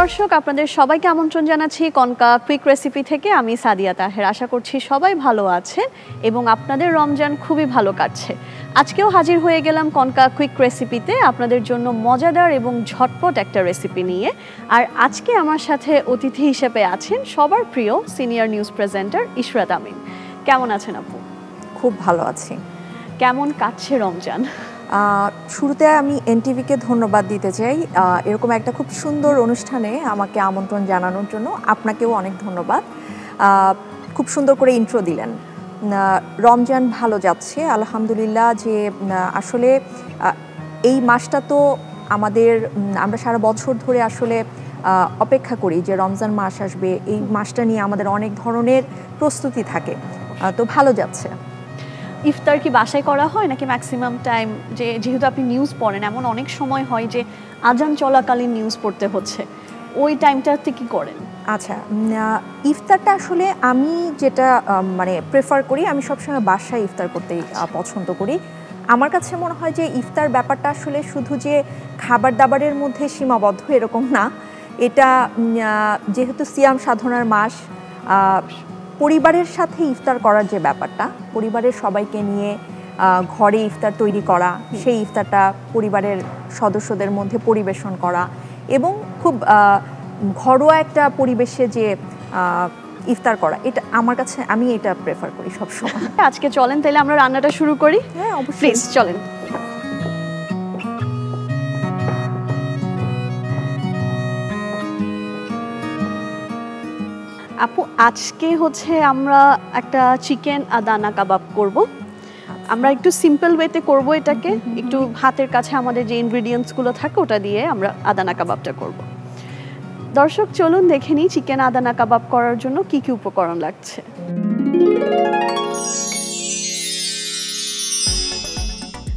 দর্শক, আপনাদের সবাইকে আমন্ত্রণ জানাচ্ছি কনকা কুইক রেসিপি থেকে। আমি সাদিয়া তাহের। আশা করছি সবাই ভালো আছেন এবং আপনাদের রমজান খুবই ভালো কাটছে। আজকেও হাজির হয়ে গেলাম কনকা কুইক রেসিপিতে আপনাদের জন্য মজাদার এবং ঝটপট একটা রেসিপি নিয়ে। আর আজকে আমার সাথে অতিথি হিসেবে আছেন সবার প্রিয় সিনিয়র নিউজ প্রেজেন্টার ইশরাত আমিন। কেমন আছেন আপু? খুব ভালো আছি। কেমন কাটছে রমজান? শুরুতে আমি এনটিভিকে ধন্যবাদ দিতে চাই এরকম একটা খুব সুন্দর অনুষ্ঠানে আমাকে আমন্ত্রণ জানানোর জন্য। আপনাকেও অনেক ধন্যবাদ, খুব সুন্দর করে ইন্ট্রো দিলেন। রমজান ভালো যাচ্ছে আলহামদুলিল্লাহ। যে আসলে এই মাসটা তো আমরা সারা বছর ধরে আসলে অপেক্ষা করি যে রমজান মাস আসবে, এই মাসটা নিয়ে আমাদের অনেক ধরনের প্রস্তুতি থাকে, তো ভালো যাচ্ছে। ইফতার কি বাসায় করা হয় নাকি ম্যাক্সিমাম টাইম, যেহেতু আপনি নিউজ পড়েন, এমন অনেক সময় হয় যে আজান চলাকালীন নিউজ পড়তে হচ্ছে, ওই টাইমটাতে কি করেন? আচ্ছা, ইফতারটা আসলে আমি যেটা প্রেফার করি, আমি সবসময় বাসায় ইফতার করতেই পছন্দ করি। আমার কাছে মনে হয় যে ইফতার ব্যাপারটা আসলে শুধু যে খাবার দাবারের মধ্যে সীমাবদ্ধ এরকম না। এটা যেহেতু সিয়াম সাধনার মাস, পরিবারের সাথে ইফতার করার যে ব্যাপারটা, পরিবারের সবাইকে নিয়ে ঘরে ইফতার তৈরি করা, সেই ইফতারটা পরিবারের সদস্যদের মধ্যে পরিবেশন করা এবং খুব ঘরোয়া একটা পরিবেশে যে ইফতার করা, এটা আমার কাছে, আমি এটা প্রেফার করি সবসময়। আজকে চলেন তাহলে আমরা রান্নাটা শুরু করি। হ্যাঁ অবশ্যই, প্লিজ চলেন। আপু, আজকে হচ্ছে আমরা একটা চিকেন আদানা কাবাব করব। আমরা একটু সিম্পল ওয়েতে করব এটাকে, একটু হাতের কাছে আমাদের যে ইনগ্রেডিয়েন্টসগুলো থাকে ওটা দিয়ে আমরা আদানা কাবাবটা করব। দর্শক চলুন দেখে নিই চিকেন আদানা কাবাব করার জন্য কি কি উপকরণ লাগছে।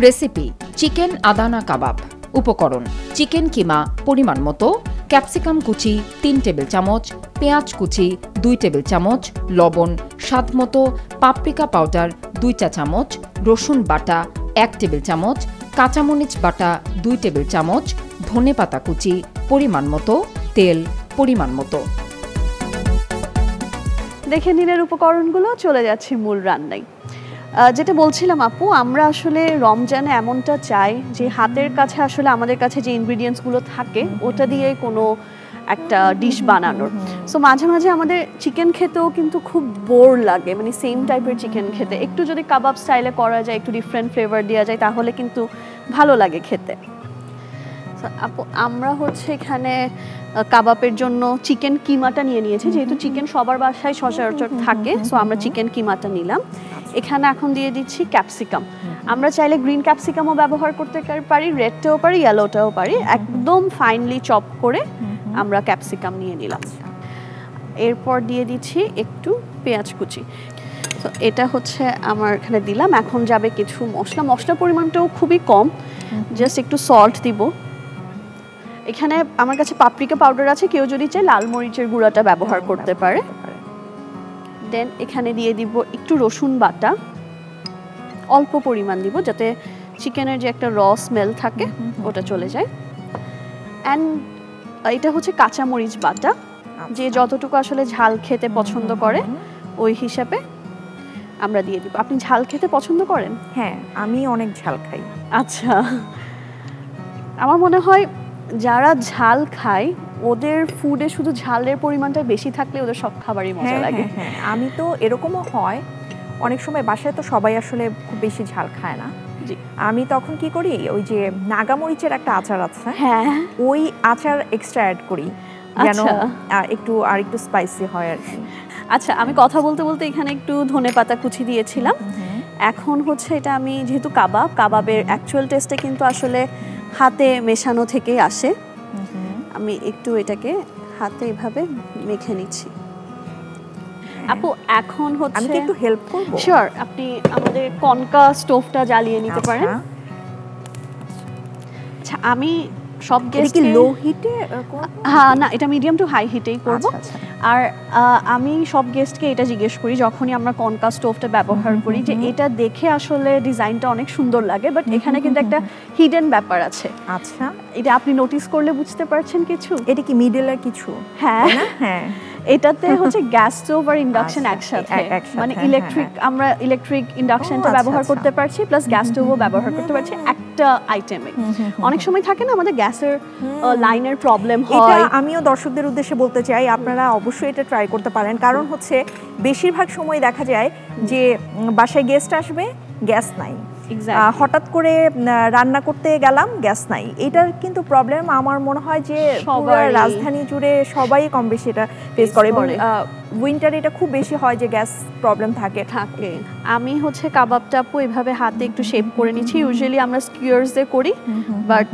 রেসিপি: চিকেন আদানা কাবাব। উপকরণ: চিকেন কিমা পরিমাণ মতো, ক্যাপসিকাম কুচি 3 টেবিল চামচ, পেঁয়াজ কুচি 2 টেবিল চামচ, লবণ স্বাদমতো, পাপরিকা পাউডার 2 চা চামচ, রসুন বাটা 1 টেবিল চামচ, কাঁচামরিচ বাটা 2 টেবিল চামচ, ধনেপাতা কুচি পরিমাণ মতো, তেল পরিমাণ মতো। দেখে নিলেন উপকরণগুলো, চলে যাচ্ছি মূল রান্নায়। যেটা বলছিলাম আপু, আমরা আসলে রমজানে এমনটা চাই যে হাতের কাছে আসলে আমাদের কাছে যে ইনগ্রিডিয়েন্টসগুলো থাকে ওটা দিয়ে কোনো একটা ডিশ বানানোর। সো মাঝে মাঝে আমাদের চিকেন খেতেও কিন্তু খুব বোর লাগে, মানে সেম টাইপের চিকেন খেতে। একটু যদি কাবাব স্টাইলে করা যায়, একটু ডিফারেন্ট ফ্লেভার দেওয়া যায়, তাহলে কিন্তু ভালো লাগে খেতে। আপু, আমরা হচ্ছে এখানে কাবাবের জন্য চিকেন কিমাটা নিয়েছি, যেহেতু চিকেন সবার বাসায় সচরাচর থাকে, সো আমরা চিকেন কিমাটা নিলাম। এখানে এখন দিয়ে দিচ্ছি ক্যাপসিকাম। আমরা চাইলে গ্রিন ক্যাপসিকামও ব্যবহার করতে পারি, রেডটাও পারি, ইয়েলোটাও পারি। একদম ফাইনলি চপ করে আমরা ক্যাপসিকাম নিয়ে নিলাম। এরপর দিয়ে দিচ্ছি একটু পেঁয়াজ কুচি। তো এটা হচ্ছে আমার এখানে দিলাম। এখন যাবে কিছু মশলা পরিমাণটাও খুবই কম, জাস্ট একটু সল্ট দিব। এখানে আমার কাছে পাপরিকা পাউডার আছে, কেউ যদি চায় লাল মরিচের গুঁড়াটা ব্যবহার করতে পারে। দেন এখানে দিয়ে দিব একটু রসুন বাটা, অল্প পরিমাণ দিব যাতে চিকেনের যে একটা র স্মেল থাকে ওটা চলে যায়। অ্যান্ড এটা হচ্ছে কাঁচামরিচ বাটা, যে যতটুকু আসলে ঝাল খেতে পছন্দ করে ওই হিসাবে আমরা দিয়ে দিব। আপনি ঝাল খেতে পছন্দ করেন? হ্যাঁ, আমি অনেক ঝাল খাই। আচ্ছা, আমার মনে হয় যারা ঝাল খায় ওদের ফুডে শুধু ঝালের পরিমাণটা বেশি থাকলে ওদের সব খাবারই মজা লাগে। হ্যাঁ, আমি তো এরকমও হয় অনেক সময়, বাসায় তো সবাই আসলে খুব বেশি ঝাল খায় না। আমি তখন কি করি, ওই যে নাগামরিচের একটা আচার আছে, হ্যাঁ, ওই আচার এক্সট্রা অ্যাড করি যেন একটু স্পাইসি হয় আর কি। আচ্ছা, আমি কথা বলতে বলতে এখানে একটু ধনেপাতা কুচি দিয়েছিলাম। এখন হচ্ছে এটা আমি যেহেতু কাবাবের অ্যাকচুয়াল টেস্টে কিন্তু আসলে হাতে মেশানো থেকেই আসে, আমি একটু এটাকে হাতে এভাবে মেখে নিচ্ছি। আপু, এখন হচ্ছে আমি একটু হেল্প করব? শিওর, আপনি আমাদের কনকা স্টোভটা জ্বালিয়ে নিতে পারেন। আচ্ছা, আমি সব গেস্ট লো হিটে হ্যাঁ না, এটা মিডিয়াম টু হাই হিটেই করব। আচ্ছা। আর আমি সব গেস্টকে এটা জিজ্ঞেস করি যখনই আমরা কনকা স্টোভটা ব্যবহার করি যে এটা দেখে আসলে ডিজাইনটা অনেক সুন্দর লাগে, বাট এখানে কিন্তু একটা হিডেন ব্যাপার আছে। আচ্ছা, এটা আপনি নোটিস করলে বুঝতে পারছেন কিছু? এটা কি মিডলের কিছু? হ্যাঁ হ্যাঁ, এটাতে হচ্ছে গ্যাস স্টোভ আর ইন্ডাকশন একসাথে, মানে ইলেকট্রিক, আমরা ইলেকট্রিক ইন্ডাকশনটা ব্যবহার করতে পারছি প্লাস গ্যাস স্টোভও ব্যবহার করতে পারছি একটা আইটেমে। অনেক সময় থাকে না আমাদের গ্যাসের লাইনের প্রবলেম হয়। এটা আমিও দর্শকদের উদ্দেশ্যে বলতে চাই, আপনারা অবশ্যই এটা ট্রাই করতে পারেন। কারণ হচ্ছে বেশিরভাগ সময় দেখা যায় যে বাসায় গেস্ট আসবে, গ্যাস নাই, হঠাৎ করে রান্না করতে গেলাম, গ্যাস নাই। এটার কিন্তু প্রবলেম আমার মনে হয় যে রাজধানী জুড়ে সবাই কম বেশি এটা ফেস করে, এবং উইন্টারে এটা খুব বেশি হয় যে গ্যাস প্রবলেম থাকে। আমি হচ্ছে কাবাবটা আপু এভাবে হাতে একটু শেপ করে নিচ্ছি। ইউজুয়ালি আমরা স্কিউয়ার্সে করি, বাট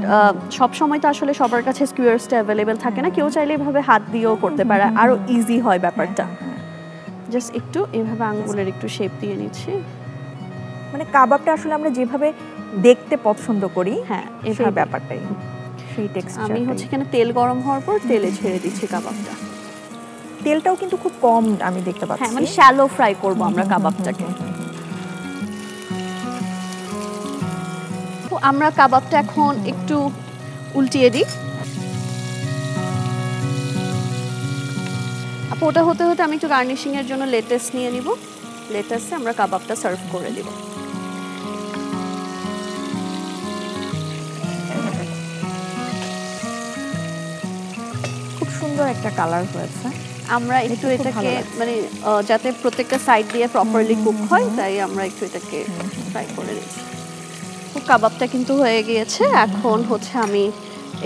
সব সময় তো আসলে সবার কাছে স্কিউয়ার্সটা অ্যাভেলেবেল থাকে না। কেউ চাইলে এভাবে হাত দিয়েও করতে পারে, আরো ইজি হয় ব্যাপারটা। জাস্ট একটু এভাবে আঙ্গুলের একটু শেপ দিয়ে নিচ্ছি। মানে কাবাবটা আসলে আমরা যেভাবে দেখতে পছন্দ করি, হ্যাঁ সেই ব্যাপারটাই, সেই টেক্সচার। আমি হচ্ছে এখানে তেল গরম হওয়ার পর তেলে ছেড়ে দিচ্ছি কাবাবটা। তেলটাও কিন্তু খুব কম আমি দেখতে পাচ্ছি। হ্যাঁ, মানে শ্যালো ফ্রাই করব আমরা কাবাবটাকে। তো আমরা কাবাবটা এখন একটু উল্টিয়ে দিই। আপু ওটা হতে হতে আমি একটু গার্নিশিং এর জন্য লেটাস নিয়ে নিব। লেটাসে আমরা কাবাবটা সার্ভ করে দিব। খুব সুন্দর একটা কালার হয়েছে। আমরা একটু এটাকে মানে যাতে প্রত্যেকটা সাইড দিয়ে প্রপারলি কুক হয়, তাই আমরা একটু এটাকে ফ্রাই করে নিচ্ছি। তো কাবাবটা কিন্তু হয়ে গিয়েছে। এখন হচ্ছে আমি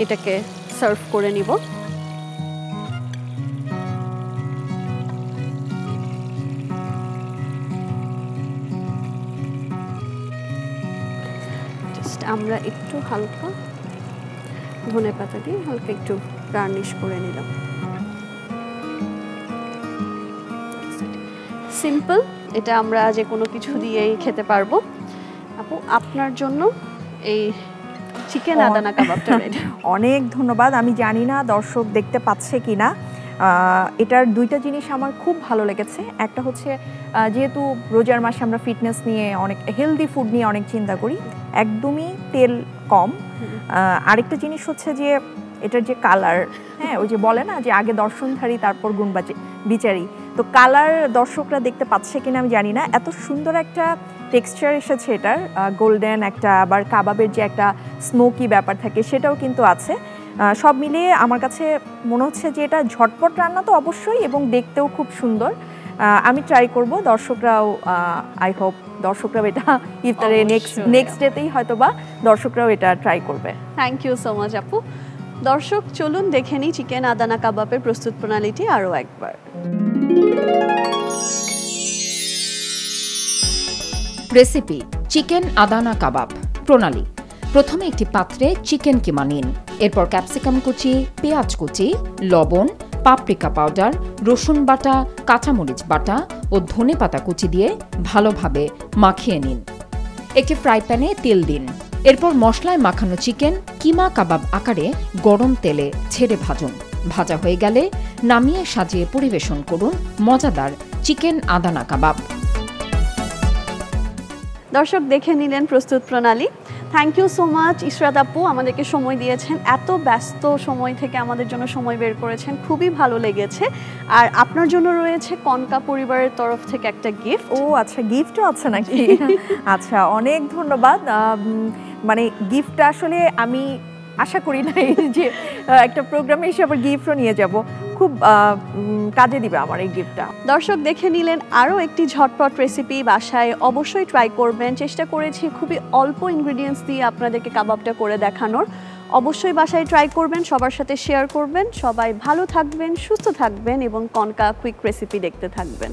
এটাকে সার্ভ করে নিব। জাস্ট আমরা একটু হালকা ধনেপাতা দিয়ে হালকা একটু গার্নিশ করে নিলাম। সিম্পল, এটা আমরা যে কোনো কিছু দিয়েই খেতে পারবো। আপু আপনার জন্য এই চিকেন আদানা কাবাবটা রেডি। অনেক ধন্যবাদ। আমি জানি না দর্শক দেখতে পাচ্ছে কিনা, এটার দুইটা জিনিস আমার খুব ভালো লেগেছে। একটা হচ্ছে যেহেতু রোজার মাসে আমরা ফিটনেস নিয়ে অনেক হেলদি ফুড নিয়ে অনেক চিন্তা করি, একদমই তেল কম। আরেকটা জিনিস হচ্ছে যে এটার যে কালার, হ্যাঁ ওই যে বলে না যে আগে দর্শনধারী তারপর গুণ বিচারি, তো কালার দর্শকরা দেখতে পাচ্ছে কিনা আমি জানি না, এত সুন্দর একটা টেক্সচার এসেছে এটার, গোল্ডেন একটা, আবার কাবাবের যে একটা স্মোকি ব্যাপার থাকে সেটাও কিন্তু আছে। সব মিলিয়ে আমার কাছে মনে হচ্ছে যে এটা ঝটপট রান্না তো অবশ্যই, এবং দেখতেও খুব সুন্দর। আমি ট্রাই করব, দর্শকরাও আই হোপ দর্শকরাও এটা ইফতারে নেক্সট ডেতেই হয়তো বা দর্শকরাও এটা ট্রাই করবে। থ্যাংক ইউ সো মাচ আপু। দর্শক চলুন দেখে নিই চিকেন আদানা কাবাবের প্রস্তুত প্রণালীটি আরও একবার। রেসিপি চিকেন আদানা কাবাব। প্রণালী: প্রথমে একটি পাত্রে চিকেন কিমা নিন, এরপর ক্যাপসিকাম কুচি, পেঁয়াজ কুচি, লবণ, পাপরিকা পাউডার, রসুন বাটা, কাঁচামরিচ বাটা ও ধনেপাতা কুচি দিয়ে ভালোভাবে মাখিয়ে নিন। একটি ফ্রাই প্যানে তেল দিন, এরপর মশলায় মাখানো চিকেন কিমা কাবাব আকারে গরম তেলে ছেড়ে ভাজুন। ভাজা হয়ে গেলে নামিয়ে সাজিয়ে পরিবেশন করুন মজাদার চিকেন আদানা কাবাব। দর্শক দেখে নিলেন প্রস্তুত প্রণালী। Thank you so much Ishrat আপু, আমাদেরকে সময় দিয়েছেন, এত ব্যস্ত সময় থেকে আমাদের জন্য সময় বের করেছেন, খুবই ভালো লেগেছে। আর আপনার জন্য রয়েছে কনকা পরিবারের তরফ থেকে একটা গিফট। ও আচ্ছা, গিফটও আছে নাকি? আচ্ছা, অনেক ধন্যবাদ। মানে গিফটটা আসলে আমি আশা করি নাই যে একটা প্রোগ্রামে এসে আবার গিফটও নিয়ে যাব, খুব কাজে দিবে আমার এই গিফটটা। দর্শক দেখে নিলেন আরও একটি ঝটপট রেসিপি, বাসায় অবশ্যই ট্রাই করবেন। চেষ্টা করেছি খুবই অল্প ইনগ্রিডিয়েন্টস দিয়ে আপনাদেরকে কাবাবটা করে দেখানোর। অবশ্যই বাসায় ট্রাই করবেন, সবার সাথে শেয়ার করবেন। সবাই ভালো থাকবেন, সুস্থ থাকবেন এবং কনকা কুইক রেসিপি দেখতে থাকবেন।